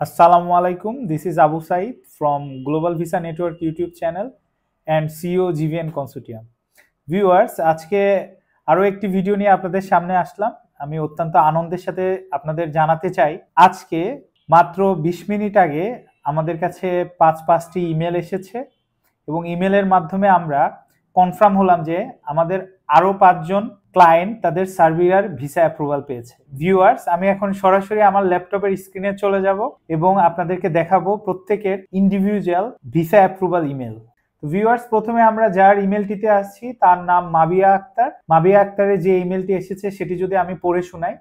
Assalamu alaikum. This is Abu Said from Global Visa Network YouTube channel and CEO GVN Consortium. Viewers, আজকে আরো একটি video নিয়ে আপনাদের সামনে আসলাম। আমি অত্যন্ত আনন্দের সাথে আপনাদের জানাতে চাই আজকে মাত্র 20 মিনিট আগে আমাদের কাছে পাঁচটি ইমেল এসেছে এবং ইমেলের মাধ্যমে আমরা কনফার্ম হলাম যে আমাদের আরো 5 জন ক্লায়েন্ট তাদের সার্বিয়ার ভিসা অ্যাপ্রুভাল পেয়েছে। ভিউয়ার্স, আমি এখন সরাসরি আমার ল্যাপটপের স্ক্রিনে চলে যাব এবং আপনাদেরকে দেখাবো প্রত্যেকের individual visa approval email. Viewers, প্রথমে আমরা যার ইমেলটিতে আসছি তার নাম মাবিয়া আক্তার। মাবিয়া আক্তারের যে ইমেলটি এসেছে সেটি যদি আমি পড়ে শোনাই।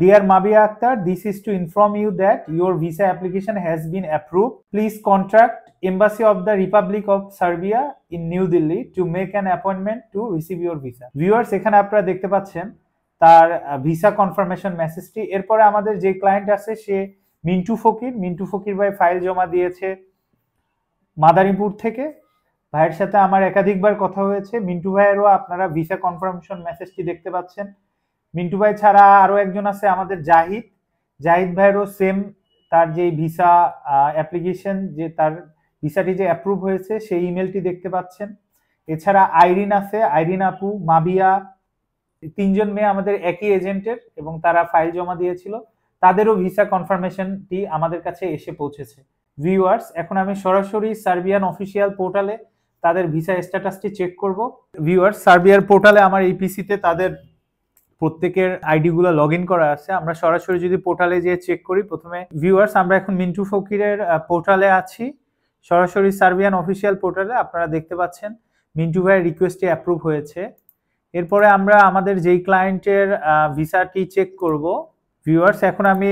Dear Mabia Akhtar, this is to inform you that your visa application has been approved. Please contact Embassy of the Republic of Serbia in New Delhi to make an appointment to receive your visa. Viewers, এখানে আপনারা দেখতে পাচ্ছেন তার visa confirmation মেসেজটি। এরপরে আমাদের যে client আছে সে মিন্টু ফকির ভাই ফাইল জমা দিয়েছে মাদারীপুর থেকে। ভাইয়ের সাথে আমার একাধিকবার কথা হয়েছে। মিন্টু ভাইয়েরও আপনারা ভিসা কনফার্মেশন মেসেজটি দেখতে পাচ্ছেন। মিন্টু ভাই ছাড়া আরো একজন আছে আমাদের জাহিদ ভাইয়েরও সেম তার যে ভিসা অ্যাপ্লিকেশন যে তার ভিসাটি যে অ্যাপ্রুভ হয়েছে সেই ইমেলটি দেখতে পাচ্ছেন। এছাড়া আইরিন আছে, আইরিন আপু, মাবিয়া, 3 জন মেয়ে আমাদের একই এজেন্টের এবং তারা ফাইল জমা দিয়েছিল, তাদেরও ভিসা কনফার্মেশনটি আমাদের কাছে এসে পৌঁছেছে। ভিউয়ার্স, এখন আমি সরাসরি সার্বিয়ান অফিসিয়াল পোর্টালে তাদের ভিসা স্ট্যাটাসটি চেক করব। ভিউয়ার্স, সার্বিয়ার পোর্টালে আমার এই পিসিতে তাদের প্রত্যেকের আইডি গুলো লগ ইন করা আছে। আমরা সরাসরি যদি পোর্টালে যেয়ে চেক করি, প্রথমে ভিউয়ার্স আমরা এখন মিন্টু ফকিরের পোর্টালে আছি, সরাসরি সার্বিয়ান অফিসিয়াল পোর্টালে। আপনারা দেখতে পাচ্ছেন মিন্টু ভাইয়ের রিকোয়েস্টটি অ্যাপ্রুভ হয়েছে। এরপরে আমরা আমাদের যেই ক্লায়েন্টের ভিসাটি চেক করব। ভিউয়ার্স, এখন আমি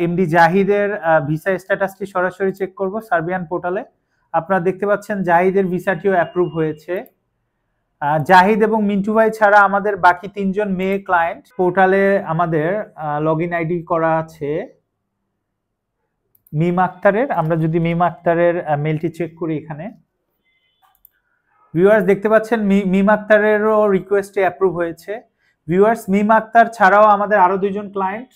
এমডি জাহিদের ভিসা স্ট্যাটাসটি সরাসরি চেক করব সার্বিয়ান পোর্টালে। আপনারা দেখতে পাচ্ছেন জাহিদের ভিসাটিও অ্যাপ্রুভ হয়েছে। জাহিদ এবং মিন্টু ভাই ছাড়া আমাদের বাকি 3 জন মেয়ে ক্লায়েন্ট পোর্টালে আমাদের লগ ইন আইডি করা আছে মিম আক্তারের। আমরা যদি মিম আক্তারের মেলটি চেক করি এখানে, ভিউয়ার্স দেখতে পাচ্ছেন মিম আক্তারেরও রিকোয়েস্টে অ্যাপ্রুভ হয়েছে। ভিউয়ার্স, মিম আক্তার ছাড়াও আমাদের আরো 2 জন ক্লায়েন্ট।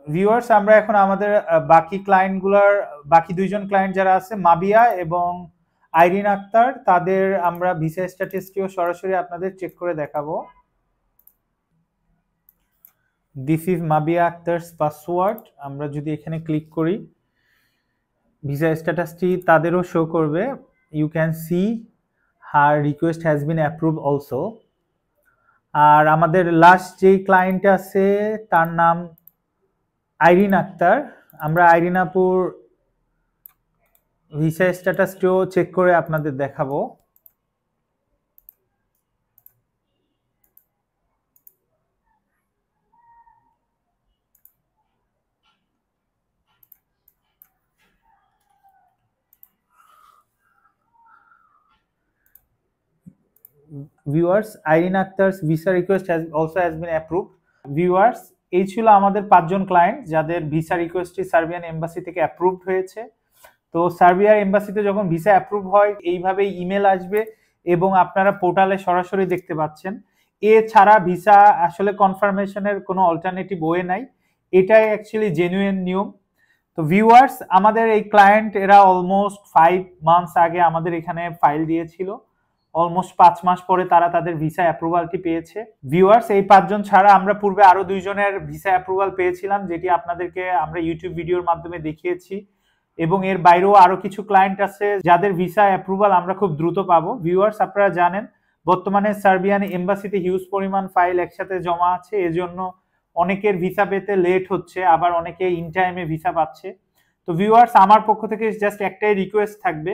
ভিউয়ার্স, আমরা এখন আমাদের বাকি 2 জন ক্লায়েন্ট যারা আছে মাবিয়া এবং আইরিন আক্তার, তাদের আমরা ভিসা স্ট্যাটাসটিও সরাসরি আপনাদের চেক করে দেখাবো। This is Mabia Akter's password. আমরা যদি এখানে ক্লিক করি, ভিসা স্ট্যাটাসটি তাদেরও শো করবে। You can see her request has been approve also. আর আমাদের লাস্ট যেই ক্লায়েন্ট আছে তার নাম আইরিন আক্তার। আমরা আইরিন আপুর ভিসা স্ট্যাটাসটিও চেক করে আপনাদের দেখাবো। Viewers, Irin Akter's visa request has been approved. Viewers, এই ছিল আমাদের 5 জন ক্লায়েন্ট যাদের ভিসা রিকোয়েস্টটি সার্বিয়ান এমবাসি থেকে অ্যাপ্রুভড হয়েছে। তো সার্বিয়ার এমবাসিতে যখন ভিসা অ্যাপ্রুভ হয় এইভাবেই ইমেল আসবে এবং আপনারা পোর্টালে সরাসরি দেখতে পাচ্ছেন। এছাড়া ভিসা আসলে কনফার্মেশনের কোনো অল্টারনেটিভ ওয়ে নাই, এটাই অ্যাকচুয়ালি জেনুইন নিয়ম। তো ভিউয়ার্স, আমাদের এই ক্লায়েন্ট এরা অলমোস্ট 5 মান্থস আগে আমাদের এখানে ফাইল দিয়েছিল। অলমোস্ট 5 মাস পরে তারা তাদের ভিসা অ্যাপ্রুভালটি পেয়েছে। ভিউয়ার্স, এই 5 জন ছাড়া আমরা পূর্বে আরো 2 জনের ভিসা অ্যাপ্রুভাল পেয়েছিলাম, যেটি আপনাদেরকে আমরা ইউটিউব ভিডিওর মাধ্যমে দেখিয়েছি। এবং এর বাইরেও আরো কিছু ক্লায়েন্ট আছে যাদের ভিসা অ্যাপ্রুভাল আমরা খুব দ্রুত পাবো। ভিউয়ার্স, আপনারা জানেন বর্তমানে সার্বিয়ান এমবাসিতে হিউজ পরিমাণ ফাইল একসাথে জমা আছে, এজন্য অনেকের ভিসা পেতে লেট হচ্ছে, আবার অনেকে ইন টাইমে ভিসা পাচ্ছে। তো ভিউয়ার্স, আমার পক্ষ থেকে জাস্ট একটাই রিকোয়েস্ট থাকবে,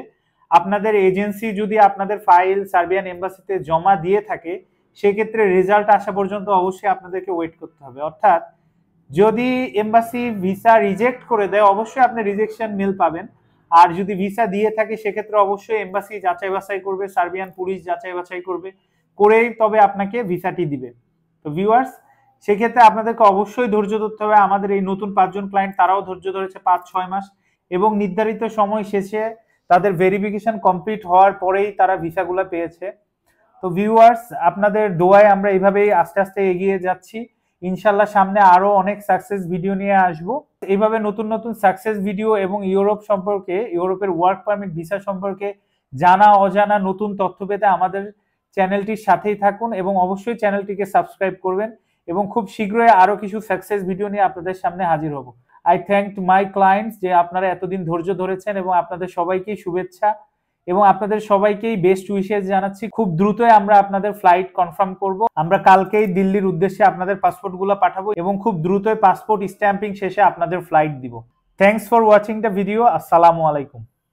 আপনাদের এজেন্সি যদি আপনাদের ফাইল সার্বিয়ান এমবাসিতে জমা দিয়ে থাকে সেক্ষেত্রে রেজাল্ট আসা পর্যন্ত অবশ্যই আপনাদেরকে ওয়েট করতে হবে। অর্থাৎ যদি এমবাসি ভিসা রিজেক্ট করে দেয় অবশ্যই আপনি রিজেকশন মেল পাবেন, আর যদি ভিসা দিয়ে থাকে সেক্ষেত্রে অবশ্যই এমবাসি যাচাই বাছাই করবে, সার্বিয়ান পুলিশ যাচাই বাছাই করবে, করেই তবে আপনাকে ভিসাটি দিবে। তো ভিউয়ার্স, সেক্ষেত্রে আপনাদেরকে অবশ্যই ধৈর্য ধরতে হবে। আমাদের এই নতুন 5 জন ক্লায়েন্ট তারাও ধৈর্য ধরেছে 5-6 মাস এবং নির্ধারিত সময় শেষে তাদের ভেরিফিকেশন কমপ্লিট হওয়ার পরেই তারা ভিসাগুলো পেয়েছে। তো ভিউয়ার্স, আপনাদের দোয়ায় আমরা এইভাবেই আস্তে আস্তে এগিয়ে যাচ্ছি ইনশাল্লাহ সামনে আরো অনেক সাকসেস ভিডিও নিয়ে আসবো। এইভাবে নতুন নতুন সাকসেস ভিডিও এবং ইউরোপ সম্পর্কে, ইউরোপের ওয়ার্ক পারমিট ভিসা সম্পর্কে জানা অজানা নতুন তথ্য পেতে আমাদের চ্যানেলটির সাথেই থাকুন এবং অবশ্যই চ্যানেলটিকে সাবস্ক্রাইব করবেন এবং খুব শীঘ্রই আরো কিছু সাকসেস ভিডিও নিয়ে আপনাদের সামনে হাজির হব। আই থ্যাঙ্ক মাই ক্লায়েন্টস যে আপনারা এতদিন ধৈর্য ধরেছেন এবং আপনাদের সবাইকেই শুভেচ্ছা এবং আপনাদের সবাইকেই বেস্ট উইশেস জানাচ্ছি। খুব দ্রুতই আমরা আপনাদের ফ্লাইট কনফার্ম করব। আমরা কালকেই দিল্লির উদ্দেশ্যে আপনাদের পাসপোর্টগুলো পাঠাবো এবং খুব দ্রুতই পাসপোর্ট স্ট্যাম্পিং শেষে আপনাদের ফ্লাইট দিব। Thanks for watching the video. আসসালামু আলাইকুম।